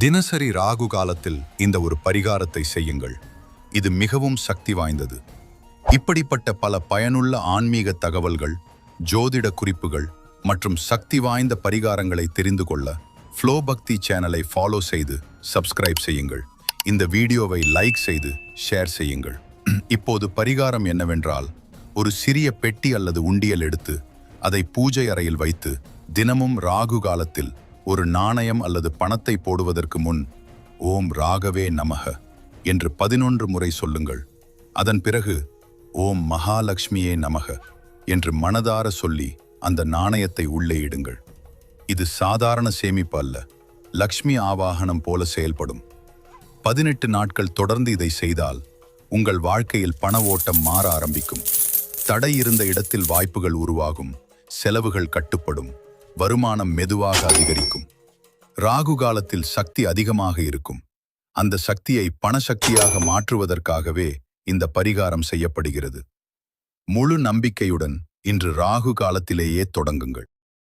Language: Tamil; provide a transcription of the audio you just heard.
தினசரி ராகு காலத்தில் இந்த ஒரு பரிகாரத்தை செய்யுங்கள். இது மிகவும் சக்தி வாய்ந்தது. இப்படிப்பட்ட பல பயனுள்ள ஆன்மீக தகவல்கள், ஜோதிட குறிப்புகள் மற்றும் சக்தி வாய்ந்த பரிகாரங்களை தெரிந்து கொள்ள ஃப்ளோ பக்தி சேனலை ஃபாலோ செய்து சப்ஸ்கிரைப் செய்யுங்கள். இந்த வீடியோவை லைக் செய்து ஷேர் செய்யுங்கள். இப்போது பரிகாரம் என்னவென்றால், ஒரு சிறிய பெட்டி அல்லது உண்டியல் எடுத்து அதை பூஜை அறையில் வைத்து தினமும் ராகு காலத்தில் ஒரு நாணயம் அல்லது பணத்தை போடுவதற்கு முன் ஓம் ராகவே நமக என்று 11 முறை சொல்லுங்கள். அதன் பிறகு ஓம் மகாலட்சுமியே நமக என்று மனதார சொல்லி அந்த நாணயத்தை உள்ளே இடுங்கள். இது சாதாரண சேமிப்பு அல்ல, லக்ஷ்மி ஆவாகனம் போல செயல்படும். 18 நாட்கள் தொடர்ந்து இதை செய்தால் உங்கள் வாழ்க்கையில் பண ஓட்டம் மாற ஆரம்பிக்கும். தடை இருந்த இடத்தில் வாய்ப்புகள் உருவாகும், செலவுகள் கட்டுப்படும், வருமானம் மெதுவாக அதிகரிக்கும். ராகு காலத்தில் சக்தி அதிகமாக இருக்கும். அந்த சக்தியை பணசக்தியாக மாற்றுவதற்காகவே இந்த பரிகாரம் செய்யப்படுகிறது. முழு நம்பிக்கையுடன் இன்று ராகு காலத்திலேயே தொடங்குங்கள்.